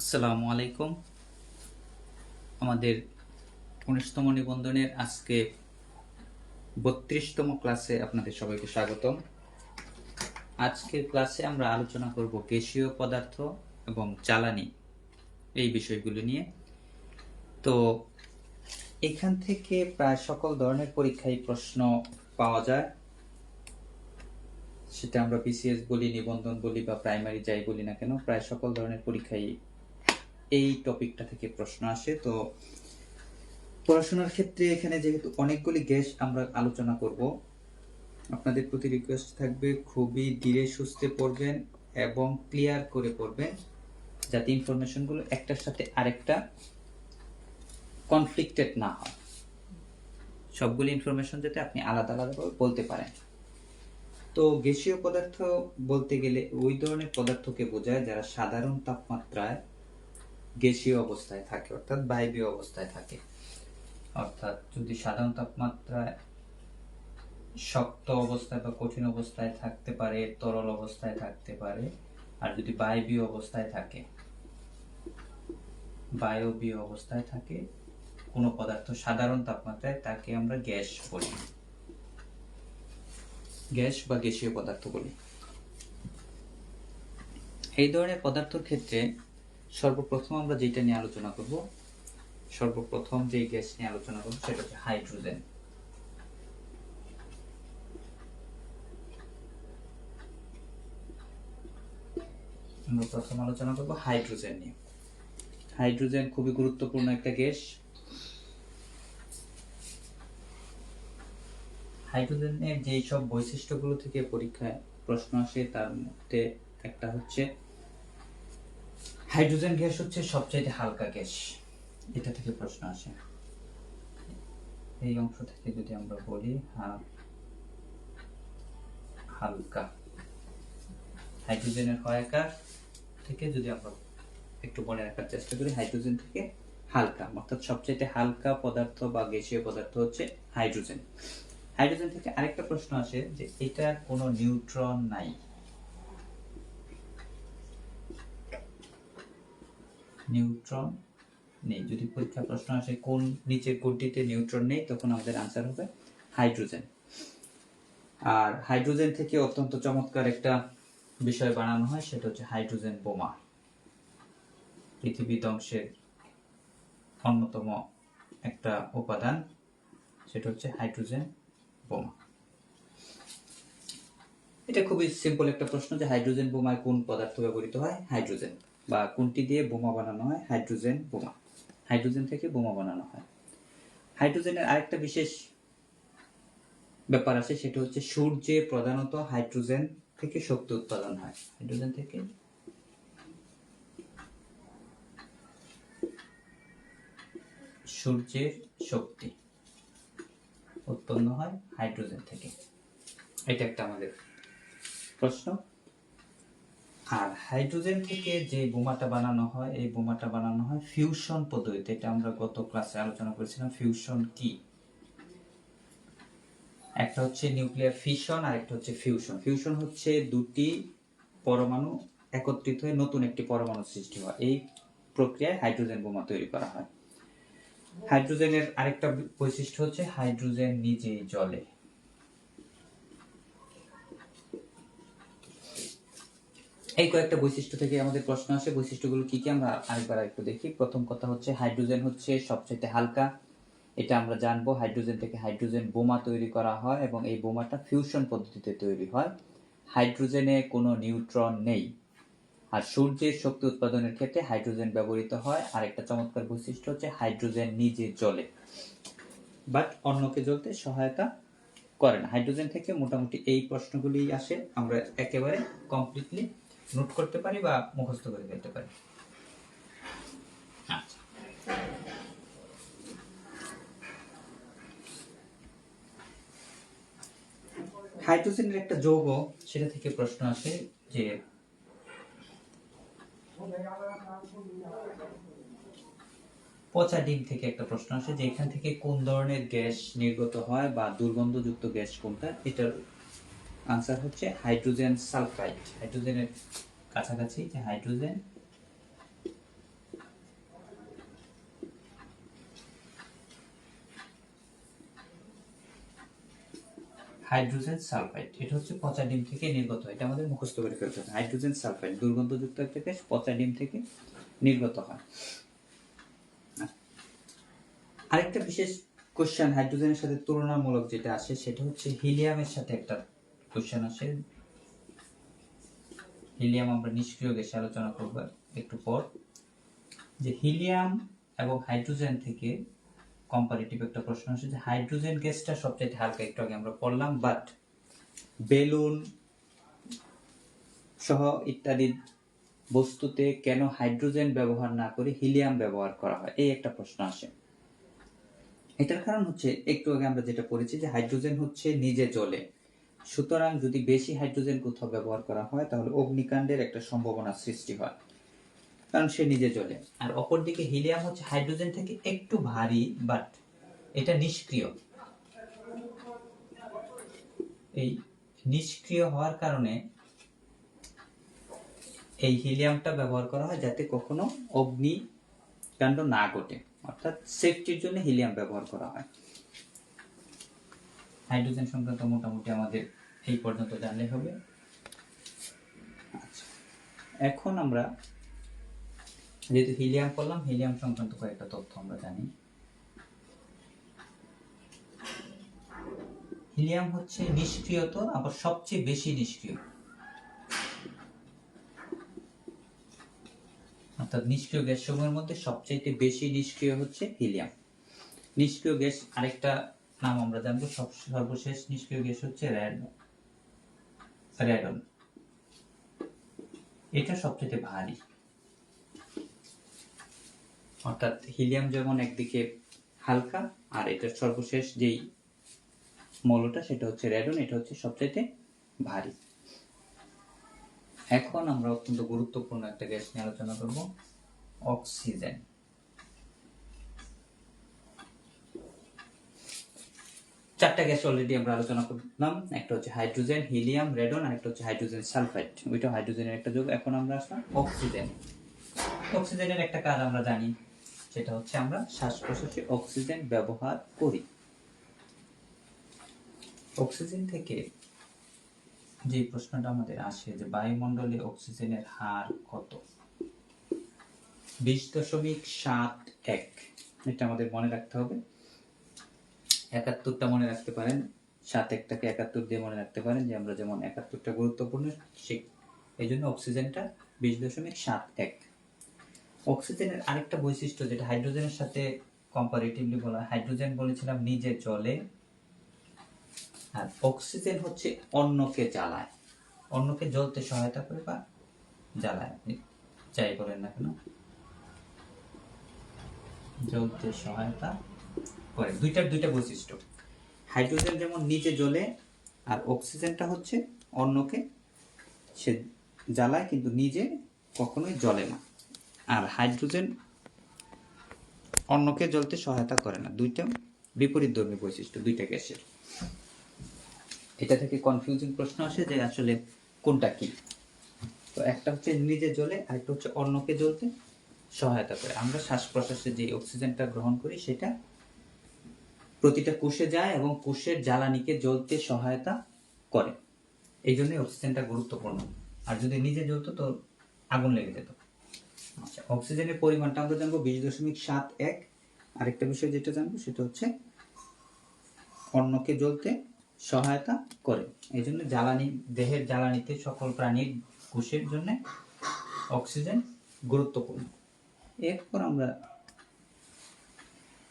আসসালামু আলাইকুম। আমাদের ১৯তম নিবন্ধনের আজকে ৩২তম ক্লাসে আপনাদের সবাইকে স্বাগতম। আজকের ক্লাসে আমরা আলোচনা করব গ্যাসীয় পদার্থ এবং জ্বালানি এই বিষয়গুলো নিয়ে। তো এখান থেকে প্রায় সকল ধরনের পরীক্ষায় প্রশ্ন পাওয়া যায়, সেটা আমরা বিসিএস বলি, নিবন্ধন বলি বা প্রাইমারি যাই বলি না কেন, প্রায় সকল ধরনের পরীক্ষায় এই টপিকটা থেকে প্রশ্ন আসে। তো পড়াশোনার ক্ষেত্রে এখানে যেহেতু অনেকগুলি গ্যাস আমরা আলোচনা করব, আপনাদের প্রতি রিকোয়েস্ট থাকবে খুবই ধীরে সুস্থে পড়বেন এবং ক্লিয়ার করে পড়বেন, যাতে ইনফরমেশনগুলো একটার সাথে আরেকটা কনফ্লিক্টেড না হয়। সবগুলি ইনফরমেশন যাতে আপনি আলাদা আলাদাভাবে বলতে পারেন। তো গ্যাসীয় পদার্থ বলতে গেলে ওই ধরনের পদার্থকে বোঝায় যারা সাধারণ তাপমাত্রায় গ্যাসীয় অবস্থায় থাকে, অর্থাৎ বায়বীয় অবস্থায় থাকে। অর্থাৎ যদি সাধারণ তাপমাত্রায় শক্ত অবস্থায় বা কঠিন অবস্থায় থাকতে পারে, তরল অবস্থায় থাকতে পারে, আর যদি বায়বীয় অবস্থায় থাকে, বায়বীয় অবস্থায় থাকে কোনো পদার্থ সাধারণ তাপমাত্রায়, তাকে আমরা গ্যাস বলি, গ্যাস বা গ্যাসীয় পদার্থ বলি। এই ধরনের পদার্থের ক্ষেত্রে সর্বপ্রথম আমরা যেটা নিয়ে আলোচনা করব, সর্বপ্রথম যে গ্যাস নিয়ে আলোচনা করব সেটা হচ্ছে হাইড্রোজেন। আমরা প্রথম আলোচনা করব হাইড্রোজেন নিয়ে। হাইড্রোজেন খুবই গুরুত্বপূর্ণ একটা গ্যাস। হাইড্রোজেনের যেই সব বৈশিষ্ট্যগুলো থেকে পরীক্ষায় প্রশ্ন আসে তার মধ্যে একটা হচ্ছে হাইড্রোজেন গ্যাস হচ্ছে সবচেয়ে হালকা গ্যাস। এটা থেকে প্রশ্ন আসে। এই অংশ থেকে যদি আমরা বলি হালকা, হাইড্রোজেনের হয়াকার থেকে যদি আমরা একটু মনে রাখার চেষ্টা করি, হাইড্রোজেন থেকে হালকা, অর্থাৎ সবচেয়ে হালকা পদার্থ বা গ্যাসীয় পদার্থ হচ্ছে হাইড্রোজেন। হাইড্রোজেন থেকে আরেকটা প্রশ্ন আসে যে এটার কোনো নিউট্রন নাই। নিউট্রন নেই। যদি পরীক্ষা প্রশ্ন আসে কোন নিচের কোনটিতে নিউট্রন নেই, তখন আমাদের আনসার হবে হাইড্রোজেন। আর হাইড্রোজেন থেকে অত্যন্ত চমৎকার একটা বিষয় বানানো হয়, সেটা হচ্ছে হাইড্রোজেন বোমা। পৃথিবী ধ্বংসের অন্যতম একটা উপাদান, সেটা হচ্ছে হাইড্রোজেন বোমা। এটা খুবই সিম্পল একটা প্রশ্ন যে হাইড্রোজেন বোমায় কোন পদার্থ ব্যবহৃত হয়? হাইড্রোজেন। বা কোনটি দিয়ে বোমা বানানো হয়? হাইড্রোজেন বোমা। হাইড্রোজেন থেকে বোমা বানানো হয়। হাইড্রোজেনের আরেকটা বিশেষ ব্যাপার আছে, সেটা হচ্ছে সূর্যে প্রধানত হাইড্রোজেন থেকে শক্তি উৎপাদন হয়। হাইড্রোজেন থেকে সূর্যের শক্তি উৎপন্ন হয় হাইড্রোজেন থেকে। এটা একটা আমাদের প্রশ্ন। আর হাইড্রোজেন থেকে যে বোমাটা বানানো হয়, এই বোমাটা বানানো হয় ফিউশন পদ্ধতিতে। এটা আমরা গত ক্লাসে আলোচনা করেছিলাম। ফিউশন কি? একটা হচ্ছে নিউক্লিয়ার ফিশন আর একটা হচ্ছে ফিউশন। ফিউশন হচ্ছে দুটি পরমাণু একত্রিত হয়ে নতুন একটি পরমাণু সৃষ্টি হয়। এই প্রক্রিয়ায় হাইড্রোজেন বোমা তৈরি করা হয়। হাইড্রোজেনের আরেকটা বৈশিষ্ট্য হচ্ছে হাইড্রোজেন নিজেই জ্বলে। এই কয়েকটা বৈশিষ্ট্য থেকে আমাদের প্রশ্ন আসে। বৈশিষ্ট্যগুলো কি কি আমরা আরেকবার একটু দেখি। প্রথম কথা হচ্ছে হাইড্রোজেন হচ্ছে সবচেয়ে হালকা, এটা আমরা জানবো। হাইড্রোজেন থেকে হাইড্রোজেন বোমা তৈরি করা হয় এবং এই বোমাটা ফিউশন পদ্ধতিতে তৈরি হয়। হাইড্রোজেনে কোনো নিউট্রন নেই। আর সূর্যের শক্তি উৎপাদনের ক্ষেত্রে হাইড্রোজেন ব্যবহৃত হয়। আর একটা চমৎকার বৈশিষ্ট্য হচ্ছে হাইড্রোজেন নিজে জ্বলে, বাট অন্যকে জ্বলতে সহায়তা করে না। হাইড্রোজেন থেকে মোটামুটি এই প্রশ্নগুলি আসে, আমরা একেবারে কমপ্লিটলি নোট করতে পারি বা মুখস্থ করে ফেলতে পারি। হাইড্রোজেনের একটা যৌগ, সেটা থেকে প্রশ্ন আসে যে পচা ডিম থেকে একটা প্রশ্ন আসে যে এখান থেকে কোন ধরনের গ্যাস নির্গত হয় বা দুর্গন্ধযুক্ত গ্যাস কোনটা। এটার আনসার হচ্ছে হাইড্রোজেন সালফাইড। হাইড্রোজেনের কাছাকাছি যে হাইড্রোজেন হাইড্রোজেন সালফাইড, এটা হচ্ছে পচা ডিম থেকে নির্গত, এটা আমাদের মুখস্থ করে ফেলতে হবে। হাইড্রোজেন সালফাইড দুর্গন্ধযুক্ত একটা গ্যাস, পচা ডিম থেকে নির্গত হয়। আরেকটা বিশেষ কোশ্চেন হাইড্রোজেনের সাথে তুলনামূলক যেটা আসে সেটা হচ্ছে হিলিয়ামের সাথে একটা কোশ্চেন আসে। হিলিয়াম আমরা নিষ্ক্রিয় গ্যাসে আলোচনা করব একটু পর, যে হিলিয়াম এবং হাইড্রোজেন থেকে কম্পারেটিভ একটা প্রশ্ন আসে যে হাইড্রোজেন গ্যাসটা সবচেয়ে হালকা, একটু আগে আমরা পড়লাম, বাট বেলুন সহ ইত্যাদি বস্তুতে কেন হাইড্রোজেন ব্যবহার না করে হিলিয়াম ব্যবহার করা হয়, এই একটা প্রশ্ন আসে। এটার কারণ হচ্ছে একটু আগে আমরা যেটা পড়েছি যে হাইড্রোজেন হচ্ছে নিজে জ্বলে, সুতরাং যদি বেশি হাইড্রোজেন কোথাও ব্যবহার করা হয় তাহলে অগ্নিকাণ্ডের একটা সম্ভাবনা সৃষ্টি হয়, কারণ সে নিজে জ্বলে। আর অপরদিকে হিলিয়াম হচ্ছে হাইড্রোজেন থেকে একটু ভারী, বাট এটা নিষ্ক্রিয়। এই নিষ্ক্রিয় হওয়ার কারণে এই হিলিয়ামটা ব্যবহার করা হয় যাতে কখনো অগ্নিকাণ্ড না ঘটে, অর্থাৎ সেফটির জন্য হিলিয়াম ব্যবহার করা হয়। হাইড্রোজেন সংক্রান্ত মোটামুটি আমাদের এই পর্যন্ত জানলে হবে। আচ্ছা, এখন আমরা যেহেতু হিলিয়াম পড়লাম, হিলিয়াম সংক্রান্ত কয়েকটা তথ্য আমরা জানি। হিলিয়াম হচ্ছে নিষ্ক্রিয়ত, আবার সবচেয়ে বেশি নিষ্ক্রিয়, অর্থাৎ নিষ্ক্রিয় গ্যাস সমূহের মধ্যে সবচেয়ে বেশি নিষ্ক্রিয় হচ্ছে হিলিয়াম। নিষ্ক্রিয় গ্যাস আরেকটা নাম আমরা জানবো, সর্বশেষ নিষ্ক্রিয় গ্যাস হচ্ছে রেডন। এটা সবচেয়ে ভারী, অর্থাৎ হিলিয়াম যেমন একদিকে হালকা, আর এটার সর্বশেষ যেই মৌলটা সেটা হচ্ছে রেডন, এটা হচ্ছে সবচেয়ে ভারী। এখন আমরা অত্যন্ত গুরুত্বপূর্ণ একটা গ্যাস নিয়ে আলোচনা করব, অক্সিজেন। চারটা গ্যাস অলরেডি আমরা আলোচনা করলাম, একটা হচ্ছে হাইড্রোজেন, হিলিয়াম, রেডন, আর একটা হচ্ছে হাইড্রোজেন সালফাইড, ওইটা হাইড্রোজেনের একটা যৌগ। এখন আমরা আসলাম অক্সিজেন। অক্সিজেনের একটা কাজ আমরা জানি, সেটা হচ্ছে আমরা শ্বাস প্রশ্বাসে অক্সিজেন ব্যবহার করি। অক্সিজেন থেকে যে প্রশ্নটা আমাদের আসে যে বায়ুমণ্ডলে অক্সিজেনের হার কত, 20.71। এটা আমাদের মনে রাখতে হবে। 71টা মনে রাখতে পারেন, 71টাকে 71 দিয়ে মনে রাখতে পারেন, যে আমরা যেমন 71টা গুরুত্বপূর্ণ ঠিক এই জন্য অক্সিজেনটা 20.71। অক্সিজেনের আরেকটা বৈশিষ্ট্য যেটা হাইড্রোজেনের সাথে কম্পারেটিভলি বলা, হাইড্রোজেন বলেছিলাম নিজে জ্বলে, আর অক্সিজেন হচ্ছে অন্যকে জ্বালায়, অন্যকে জ্বলতে সহায়তা করে বা জ্বালায়, আপনি যাই বলেন না কেন, জ্বলতে সহায়তা করে। দুইটা বৈশিষ্ট্য, হাইড্রোজেন যেমন নিজে জ্বলে, আর অক্সিজেনটা হচ্ছে অন্যকে সে জ্বালায় কিন্তু নিজে কখনোই জ্বলে না। আর হাইড্রোজেন অন্যকে জ্বলতে সহায়তা করে না। দুইটা বিপরীতধর্মী বৈশিষ্ট্য দুইটা গ্যাসের। এটা থেকে কনফিউজিং প্রশ্ন আসে যে আসলে কোনটা কি। তো একটা হচ্ছে নিজে জ্বলে, আর একটা হচ্ছে অন্যকে জ্বলতে সহায়তা করে। আমরা শ্বাস প্রশ্বাসে যে অক্সিজেনটা গ্রহণ করি সেটা প্রতিটা কোষে যায় এবং কোষের জ্বালানিকে জ্বলতে সহায়তা করে, এই জন্যই অক্সিজেনটা গুরুত্বপূর্ণ। আর যদি নিজে জ্বলতো তো আগুন লেগে যেত। আচ্ছা, অক্সিজেনের পরিমাণটা আমরা জানবো 20.71। আরেকটা বিষয় যেটা জানবো সেটা হচ্ছে অন্যকে জ্বলতে সহায়তা করে, এই জন্য জ্বালানি, দেহের জ্বালানিতে সকল প্রাণীর কোষের জন্য অক্সিজেন গুরুত্বপূর্ণ। এরপর আমরা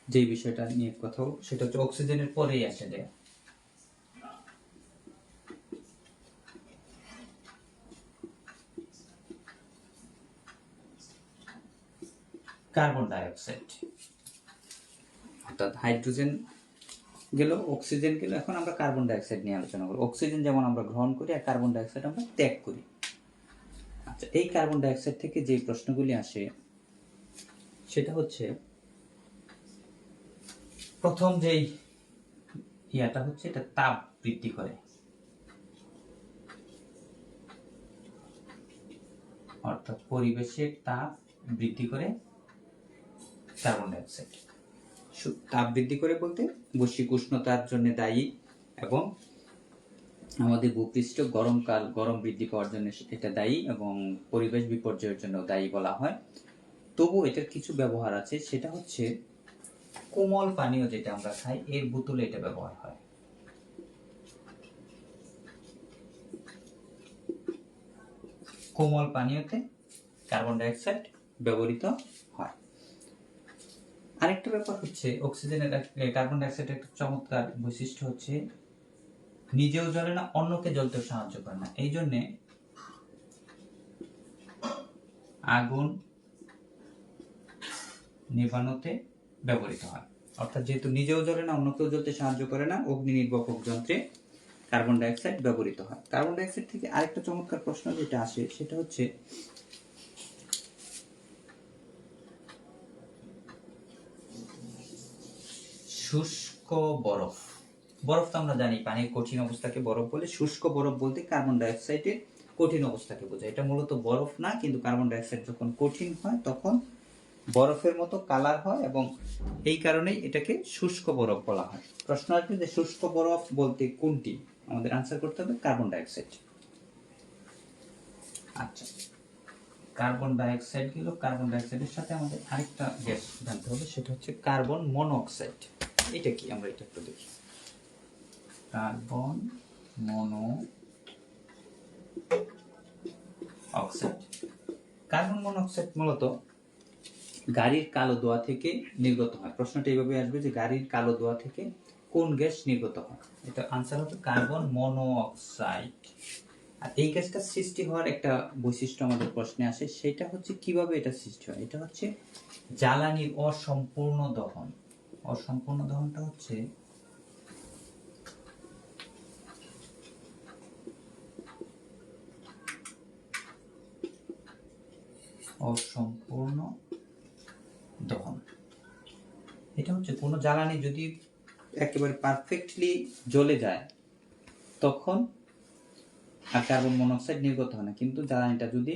যে বিষয়টা নিয়ে কথা বলবো সেটা হচ্ছে অক্সিজেনের পরেই আসে যে কার্বন ডাইঅক্সাইড। অর্থাৎ হাইড্রোজেন গেল, অক্সিজেন গেল, এখন আমরা কার্বন ডাইঅক্সাইড নিয়ে আলোচনা করব। অক্সিজেন যেমন আমরা গ্রহণ করি আর কার্বন ডাইঅক্সাইড আমরা ত্যাগ করি। আচ্ছা, এই কার্বন ডাইঅক্সাইড থেকে যে প্রশ্নগুলি আসে সেটা হচ্ছে, প্রথম যেই ইয়াটা হচ্ছে এটা তাপ বৃদ্ধি করে, অর্থাৎ পরিবেশের তাপ বৃদ্ধি করে কার্বন ডাইঅক্সাইড। তাপ বৃদ্ধি করে বলতে বৈশ্বিক উষ্ণতার জন্য দায়ী এবং আমাদের ভূপৃষ্ঠ গরমকাল গরম বৃদ্ধি পাওয়ার জন্য এটা দায়ী এবং পরিবেশ বিপর্যয়ের জন্য দায়ী বলা হয়। তবু এটার কিছু ব্যবহার আছে, সেটা হচ্ছে কোমল পানীয় যেটা আমরা খাই এর বোতলে এটা ব্যবহার হয়। কোমল পানীয়তে কার্বন ডাই অক্সাইড ব্যবহৃত হয়। আরেকটা ব্যাপার হচ্ছে অক্সিজেনের কার্বন ডাই অক্সাইডের একটা চমৎকার বৈশিষ্ট্য হচ্ছে নিজেও জ্বলে না, অন্যকে জ্বলতে সাহায্য করে না। এই জন্যে আগুন নেভানোতে ব্যবহৃত হয়। অর্থাৎ যেহেতু নিজেও জ্বলে না, অন্যকেও জ্বলতে সাহায্য করে না, অগ্নি নির্বাপক যন্ত্রে কার্বন ডাই অক্সাইড ব্যবহৃত হয়। কার্বন ডাই অক্সাইড থেকে আরেকটা চমৎকার প্রশ্ন যেটা আসে সেটা হচ্ছে শুষ্ক বরফ। বরফ তো আমরা জানি পানির কঠিন অবস্থাকে বরফ বলে, শুষ্ক বরফ বলতে কার্বন ডাই অক্সাইডের কঠিন অবস্থাকে বোঝায়। এটা মূলত বরফ না, কিন্তু কার্বন ডাই অক্সাইড যখন কঠিন হয় তখন বরফের মতো কালার হয় এবং এই কারণেই এটাকে শুষ্ক বরফ বলা হয়। প্রশ্ন আসবে যে শুষ্ক বরফ বলতে কোনটি? আমাদের আনসার করতে হবে কার্বন ডাই অক্সাইড। আচ্ছা, কার্বন ডাই অক্সাইড গেল। কার্বন ডাই অক্সাইডের সাথে আমাদের আরেকটা গ্যাস জানতে হবে, সেটা হচ্ছে কার্বন মনোক্সাইড। এটা কি আমরা এটা একটু দেখি। কার্বন মনো অক্সাইড। কার্বন মনোক্সাইড মূলত গাড়ির কালো ধোঁয়া থেকে নির্গত হয়। প্রশ্নটা এইভাবে আসবে যে গাড়ির কালো ধোঁয়া থেকে কোন গ্যাস নির্গত হয়? এটা আনসার হবে কার্বন মনোক্সাইড। আর এই গ্যাসটা সৃষ্টি হওয়ার একটা বৈশিষ্ট্য আমাদের প্রশ্নে আসে, সেটা হচ্ছে কিভাবে এটা সৃষ্টি হয়। এটা হচ্ছে জ্বালানির অসম্পূর্ণ দহন। অসম্পূর্ণ দহনটা হচ্ছে অসম্পূর্ণ দহন। এটা হচ্ছে কোনো জ্বালানি যদি একেবারে পারফেক্টলি জ্বলে যায় তখন আর কার্বন মনোক্সাইড নির্গত হয় না, কিন্তু জ্বালানিটা যদি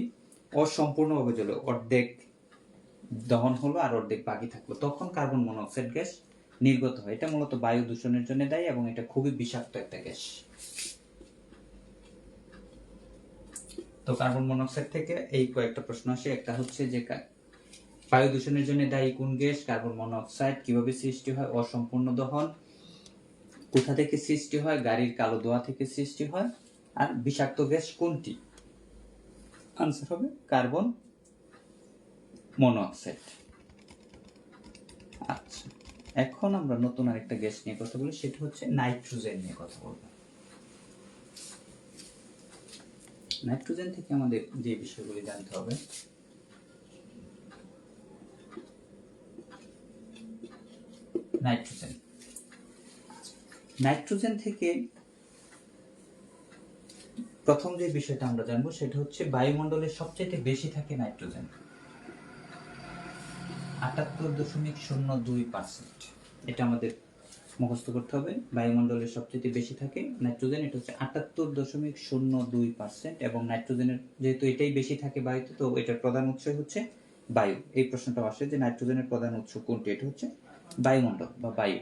অসম্পূর্ণভাবে জ্বলে, অর্ধেক দহন হলো আর অর্ধেক বাকি থাকলো, তখন কার্বন মনোক্সাইড গ্যাস নির্গত হয়। এটা মূলত বায়ু দূষণের জন্য দায়ী এবং এটা খুবই বিষাক্ত একটা গ্যাস। তো কার্বন মনোক্সাইড থেকে এই কয়েকটা প্রশ্ন আসে। একটা হচ্ছে যে বায়ু দূষণের জন্য দায়ী কোন গ্যাস, কার্বন মনোক্সাইড কিভাবে সৃষ্টি হয়, অসম্পূর্ণ দহন কোথা থেকে সৃষ্টি হয়, গাড়ির কালো ধোঁয়া থেকে সৃষ্টি হয়, আর বিষাক্ত গ্যাস কোনটি? আনসার হবে কার্বন মনোক্সাইড। আচ্ছা, এখন আমরা নতুন আরেকটা গ্যাস নিয়ে কথা বলি, সেটা হচ্ছে নাইট্রোজেন নিয়ে কথা বলবো। নাইট্রোজেন থেকে আমাদের যে বিষয়গুলি জানতে হবে, নাইট্রোজেন। নাইট্রোজেন থেকে প্রথম যে বিষয়টা আমরা জানবো সেটা হচ্ছে বায়ুমণ্ডলের সবচেয়ে বেশি থাকে নাইট্রোজেন, 78.02%। এটা আমাদের মুখস্থ করতে হবে। বায়ুমণ্ডলের সবচেয়ে বেশি থাকে নাইট্রোজেন, এটা হচ্ছে 78.02%। এবং নাইট্রোজেনের যেহেতু এটাই বেশি থাকে বায়ুতে, তো এটার প্রধান উৎস হচ্ছে বায়ু। এই প্রশ্নটা আসে যে নাইট্রোজেনের প্রধান উৎস কোনটি? এটা হচ্ছে বায়ুমণ্ডল বা বায়ু।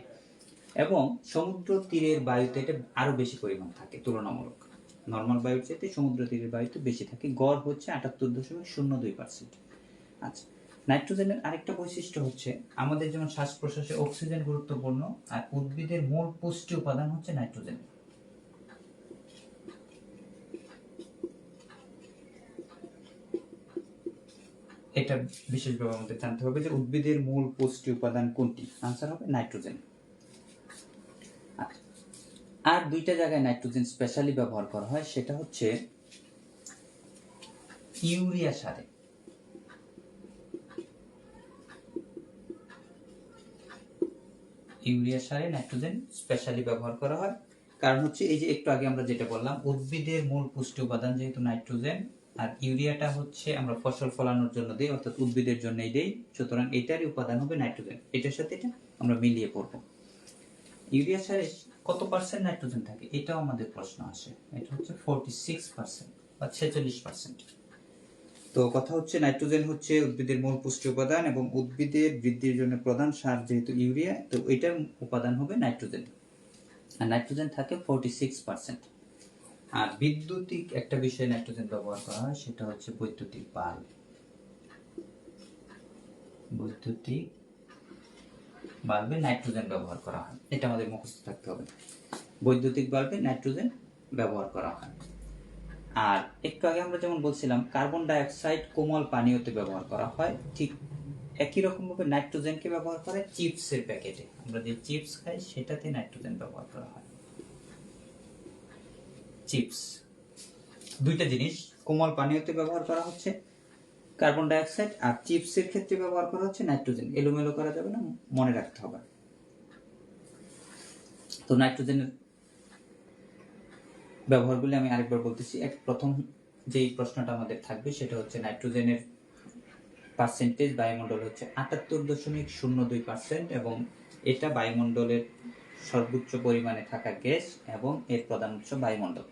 এবং সমুদ্র তীরের বায়ুতে এটা আরো বেশি পরিমাণ থাকে তুলনামূলক। নর্মাল বায়ুর চাইতে সমুদ্র তীরের বায়ুতে বেশি থাকে, গড় হচ্ছে 78.02%। আচ্ছা, নাইট্রোজেনের আরেকটা বৈশিষ্ট্য হচ্ছে আমাদের যেমন শ্বাস প্রশ্বাসে অক্সিজেন গুরুত্বপূর্ণ, আর উদ্ভিদের মূল পুষ্টি উপাদান হচ্ছে নাইট্রোজেন। এটা বিশেষভাবে আমাদের জানতে হবে যে উদ্ভিদের মূল পুষ্টি উপাদান কোনটি? আনসার হবে নাইট্রোজেন। আর দুইটা জায়গায় নাইট্রোজেন স্পেশালি ব্যবহার করা হয়, সেটা হচ্ছে ইউরিয়া সারে। ইউরিয়া সারে নাইট্রোজেন স্পেশালি ব্যবহার করা হয়, কারণ হচ্ছে এই যে একটু আগে আমরা যেটা বললাম, উদ্ভিদের মূল পুষ্টি উপাদান যেহেতু নাইট্রোজেন, আর ইউরিয়াটা হচ্ছে আমরা ফসল ফলানোর জন্য দিই, অর্থাৎ উদ্ভিদের জন্যই দেই, সুতরাং এটারই উপাদান হবে নাইট্রোজেন। এটার সাথে এটা আমরা মিলিয়ে পড়বো। ইউরিয়া সারে কত পার্সেন্ট নাইট্রোজেন থাকে এটাও আমাদের প্রশ্ন আসে। এটা হচ্ছে 46% বা 46%। তো কথা হচ্ছে নাইট্রোজেন হচ্ছে উদ্ভিদের মূল পুষ্টি উপাদান এবং উদ্ভিদের বৃদ্ধির জন্য প্রধান সার যেহেতু ইউরিয়া, তো এটার উপাদান হবে নাইট্রোজেন। আর নাইট্রোজেন থাকে 46%। আর বিদ্যুতিক একটা বিষয়ে নাইট্রোজেন ব্যবহার করা হয়, সেটা হচ্ছে বৈদ্যুতিক বাল্ব। বৈদ্যুতিক বাল্বে নাইট্রোজেন ব্যবহার করা হয়, এটা আমাদের মুখস্থ থাকতে হবে। বৈদ্যুতিক বাল্বে নাইট্রোজেন ব্যবহার করা হয়। আর একটু আগে আমরা যেমন বলছিলাম কার্বন ডাই অক্সাইড কোমল পানীয়তে ব্যবহার করা হয়, ঠিক একই রকম ভাবে নাইট্রোজেনকে ব্যবহার করে চিপসের প্যাকেটে। আমরা যে চিপস খাই সেটাতে নাইট্রোজেন ব্যবহার করা হয়। চিপস দুইটা জিনিস, কোমল পানীয়তে ব্যবহার করা হচ্ছে কার্বন ডাই অক্সাইড, আর চিপসের ক্ষেত্রে ব্যবহার করা হচ্ছে নাইট্রোজেন। এলোমেলো করা যাবে না, মনে রাখতে হবে। তো নাইট্রোজেনের ব্যবহারগুলি আমি আরেকবার বলতেছি। প্রথম যেই প্রশ্নটা আমাদের থাকবে সেটা হচ্ছে নাইট্রোজেনের পার্সেন্টেজ বায়ুমণ্ডল হচ্ছে ৭৮.০২%, এবং এটা বায়ুমণ্ডলের সর্বোচ্চ পরিমাণে থাকা গ্যাস এবং এর প্রধান উৎস বায়ুমণ্ডল।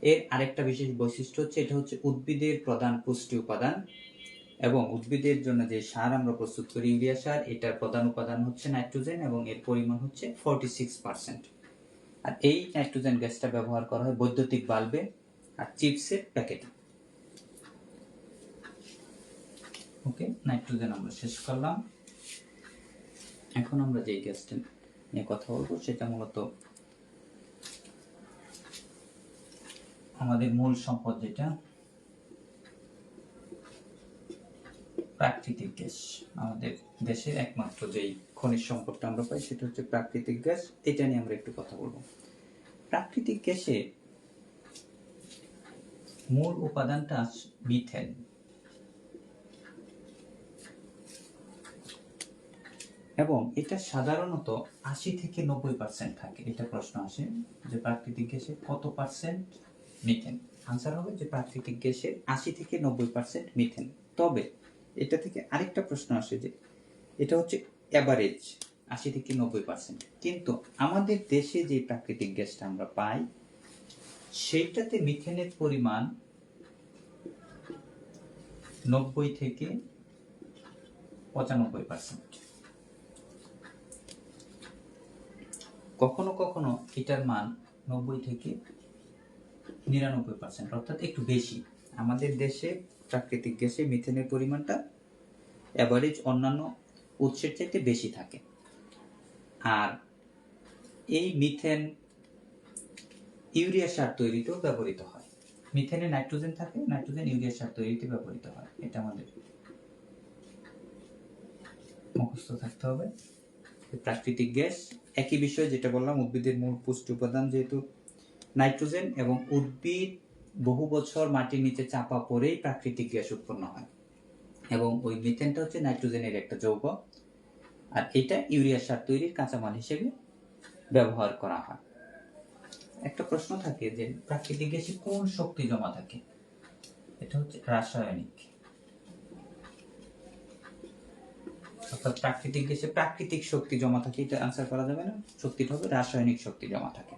এর আরেকটা বিশেষ বৈশিষ্ট্য হচ্ছে এটা হচ্ছে উদ্ভিদের প্রধান পুষ্টি উপাদান, এবং উদ্ভিদের জন্য যে সার আমরা প্রস্তুত করি ইউরিয়া সার, এটার প্রধান উপাদান হচ্ছে নাইট্রোজেন এবং এর পরিমাণ হচ্ছে 46%। আর এই নাইট্রোজেন গ্যাসটা ব্যবহার করা হয় বৈদ্যুতিক বাল্বে আর চিপসের প্যাকেটে। ওকে, নাইট্রোজেন আমরা শেষ করলাম। এখন আমরা যে গ্যাসটা নিয়ে কথা বলবো সেটা মূলত আমাদের মূল সম্পদ, যেটা প্রাকৃতিক গ্যাস। আমাদের দেশের একমাত্র যেই খনিজ সম্পদটা আমরা পাই সেটা হচ্ছে প্রাকৃতিক গ্যাস। এটা নিয়ে আমরা একটু কথা বলবো। প্রাকৃতিক গ্যাসে মূল উপাদানটা মিথেন। এবং এটা সাধারণত ৮০-৯০% থাকে। এটা প্রশ্ন আসে যে প্রাকৃতিক গ্যাসে কত পার্সেন্ট মিথেন। আনসার হবে যে প্রাকৃতিক গ্যাসের ৮০-৯০% মিথেন। তবে এটা থেকে আরেকটা প্রশ্ন আসে যে এটা হচ্ছে অ্যাভারেজ ৮০-৯০%, কিন্তু আমাদের দেশে যে প্রাকৃতিক গ্যাসটা আমরা পাই সেইটাতে মিথেনের পরিমাণ ৯০-৯৫%। কখনো কখনো এটার মান ৯০-৯৯%, অর্থাৎ একটু বেশি। আমাদের দেশে প্রাকৃতিক গ্যাসে মিথেনের পরিমাণটা অ্যাভারেজ অন্যান্য উৎসের চাইতে বেশি থাকে। আর এই মিথেন ইউরিয়া সার তৈরিতেও ব্যবহৃত হয়। মিথেনে নাইট্রোজেন থাকে, নাইট্রোজেন ইউরিয়া সার তৈরিতে ব্যবহৃত হয়। এটা আমাদের মুখস্থ থাকতে হবে। প্রাকৃতিক গ্যাস একই বিষয় যেটা বললাম, উদ্ভিদের মূল পুষ্টি উপাদান যেহেতু নাইট্রোজেন, এবং উদ্ভিদ বহু বছর মাটির নিচে চাপা পড়েই প্রাকৃতিক গ্যাস উৎপন্ন হয়, এবং ওই মিথেনটা হচ্ছে নাইট্রোজেনের একটা যৌগ, আর এটা ইউরিয়া সার তৈরির কাঁচামাল হিসেবে ব্যবহার করা হয়। একটা প্রশ্ন থাকে যে প্রাকৃতিক গ্যাসে কোন শক্তি জমা থাকে? এটা হচ্ছে রাসায়নিক। অর্থাৎ প্রাকৃতিক গ্যাসে প্রাকৃতিক শক্তি জমা থাকে, এটা আনসার করা যাবে না, শক্তিটা হবে রাসায়নিক শক্তি জমা থাকে।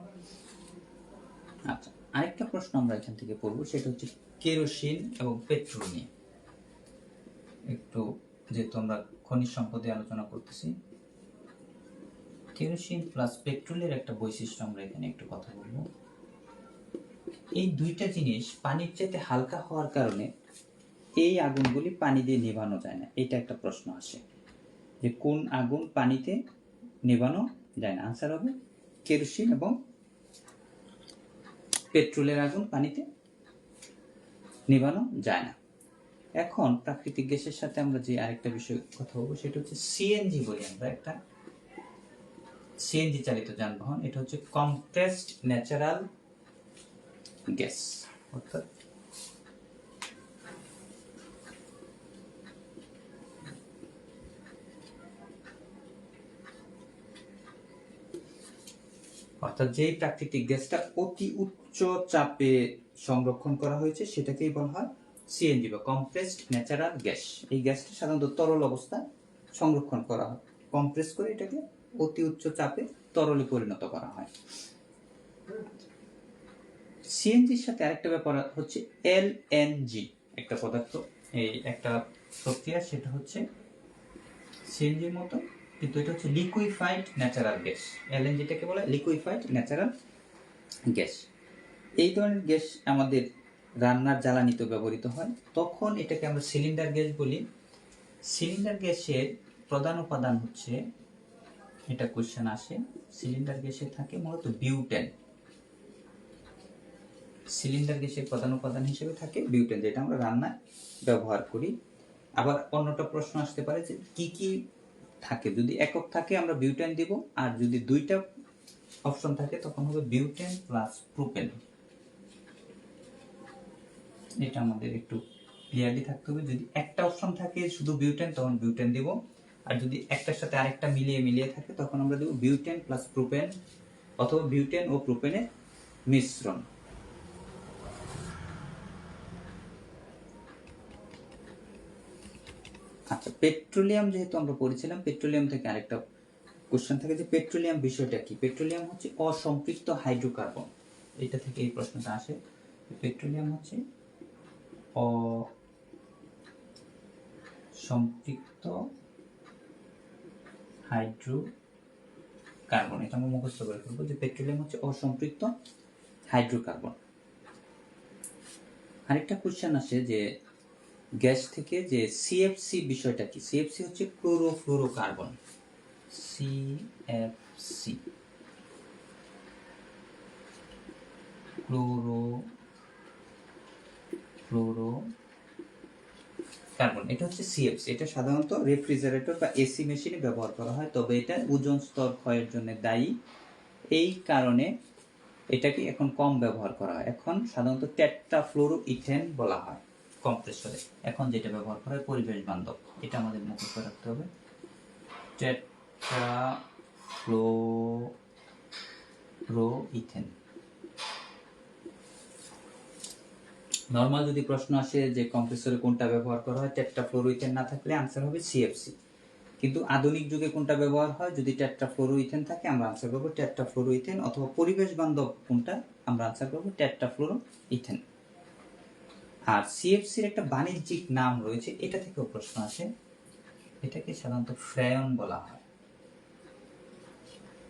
আচ্ছা, আরেকটা প্রশ্ন আমরা এখান থেকে পড়বো, সেটা হচ্ছে কেরোসিন এবং পেট্রোল নিয়ে। একটু যেহেতু আমরা খনিজ সম্পদে আলোচনা করতেছি, কেরোসিন প্লাস পেট্রোলের একটা বৈশিষ্ট্য আমরা এখানে একটু কথা বলবো। এই দুইটা জিনিস পানির চাইতে হালকা হওয়ার কারণে এই আগুনগুলি পানি দিয়ে নেভানো যায় না। এটা একটা প্রশ্ন আসে যে কোন আগুন পানিতে নেভানো যায় না। আনসার হবে কেরোসিন এবং পেট্রোলের আগুন পানিতে নেভানো যায় না। এখন প্রাকৃতিক গ্যাসের সাথে আমরা যে আরেকটা বিষয় কথা বলবো সেটা হচ্ছে সিএনজি বলি আমরা, একটা সিএনজি চালিত যানবাহন। এটা হচ্ছে কম্প্রেসড ন্যাচারাল গ্যাস, অর্থাৎ যেই প্রাকৃতিক গ্যাসটা অতি উচ্চ চাপে সংরক্ষণ করা হয়েছে সেটাকেই বলা হয় সিএনজি বা কম্প্রেসড ন্যাচারাল গ্যাস। এই গ্যাসটা সাধারণত তরল অবস্থায় সংরক্ষণ করা হয়, কম্প্রেস করে এটাকে অতি উচ্চ চাপে তরলে পরিণত করা হয়। সিএনজির সাথে আরেকটা ব্যাপার হচ্ছে এলএনজি, একটা পদার্থ, এই একটা প্রক্রিয়া, সেটা হচ্ছে সিএনজির মতো, কিন্তু এটা হচ্ছে লিকুইফাইড ন্যাচারাল গ্যাস। এলএনজিটাকে বলে লিকুইফাইড ন্যাচারাল গ্যাস। এই ধরনের গ্যাস আমাদের রান্নার জ্বালানিতে ব্যবহৃত হয়, তখন এটাকে আমরা সিলিন্ডার গ্যাস বলি। সিলিন্ডার গ্যাসের প্রধান উপাদান হচ্ছে, এটা কোশ্চেন আসে, সিলিন্ডার গ্যাসে থাকে মূলত বিউটেন। সিলিন্ডার গ্যাসের প্রধান উপাদান হিসেবে থাকে বিউটেন, যেটা আমরা রান্নায় ব্যবহার করি। আবার অন্যটা প্রশ্ন আসতে পারে যে কি কি থাকে, যদি একক থাকে আমরা বিউটেন দিব, আর যদি দুইটা অপশন থাকে তখন হবে বিউটেন প্লাস প্রোপেন। এটা আমাদের একটু ক্লিয়ারলি থাকতে হবে। যদি একটা অপশন থাকে শুধু বিউটেন, তখন বিউটেন দিব, আর যদি একটার সাথে আরেকটা মিলিয়ে থাকে তখন আমরা দেব বিউটেন প্লাস প্রোপেন, অথবা বিউটেন ও প্রোপেনের মিশ্রণ। আচ্ছা, পেট্রোলিয়াম যেহেতু আমরা পড়েছিলাম, পেট্রোলিয়াম থেকে আরেকটা কোশ্চেন থাকে যে পেট্রোলিয়াম বিষয়টা কি। পেট্রোলিয়াম হচ্ছে অসম্পৃক্ত হাইড্রোকার্বন, এটা থেকে এই প্রশ্নটা আসে। পেট্রোলিয়াম হচ্ছে অসম্পৃক্ত হাইড্রোকার্বন, এটা আমরা মুখস্থ করে ফেলবো যে পেট্রোলিয়াম হচ্ছে অসম্পৃক্ত হাইড্রোকার্বন। আরেকটা কোশ্চেন আসে যে গ্যাস থেকে যে সিএফসি বিষয়টা কি। সিএফসি হচ্ছে ক্লোরোফ্লোরোকার্বন। সিএফসি ক্লোরোফ্লোরোকার্বন, এটা হচ্ছে সিএফসি। এটা সাধারণত রেফ্রিজারেটর বা এসি মেশিনে ব্যবহার করা হয়, তবে এটা ওজোন স্তর ক্ষয়ের জন্য দায়ী। এই কারণে এটাকে এখন কম ব্যবহার করা হয়। এখন সাধারণত টেট্রাফ্লোরোইথেন বলা হয় কম্প্রেসরে। এখন যেটা ব্যবহার করা হয় পরিবেশ বান্ধব, এটা আমাদের মুখস্থ রাখতে হবে, টেট্রাফ্লোরোইথেন। নর্মাল যদি প্রশ্ন আসে যে কম্প্রেসরে কোনটা ব্যবহার করা হয়, টেট্রাফ্লোরোইথেন না থাকলে আনসার হবে সিএফসি। কিন্তু আধুনিক যুগে কোনটা ব্যবহার হয়, যদি টেট্রাফ্লোরোইথেন থাকে আমরা আনসার করব টেট্রাফ্লোরোইথেন, অথবা পরিবেশ বান্ধব কোনটা আমরা আনসার করব টেট্রাফ্লোরোইথেন। আর সিএফসির একটা বাণিজ্যিক নাম রয়েছে, এটা থেকেও প্রশ্ন আসে, এটাকে সাধারণত ফ্রেয়ন বলা হয়।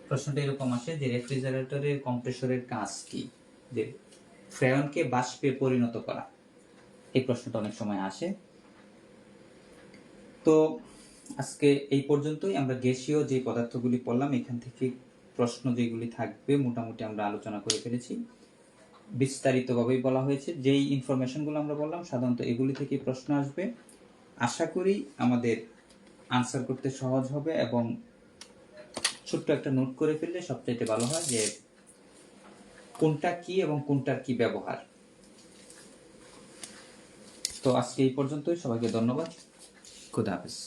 প্রশ্নটা এরকম আসে যে রেফ্রিজারেটরের কম্প্রেসরের কাজ কি, যে ফ্রেয়নকে বাষ্পে পরিণত করা। এই প্রশ্নটা অনেক সময় আসে। তো আজকে এই পর্যন্তই। আমরা গ্যাসীয় যে পদার্থগুলি পড়লাম, এখান থেকে প্রশ্ন যেগুলি থাকবে মোটামুটি আমরা আলোচনা করে ফেলেছি, বিস্তারিতভাবেই বলা হয়েছে। যেই ইনফরমেশনগুলো আমরা বললাম সাধারণত এগুলি থেকে প্রশ্ন আসবে। আশা করি আমাদের আনসার করতে সহজ হবে, এবং ছোট্ট একটা নোট করে ফেললে সবচাইতে ভালো হয় যে কোনটা কি এবং কোনটার কি ব্যবহার। তো আজকে এই পর্যন্তই, সবাইকে ধন্যবাদ, খুদা হাফেজ।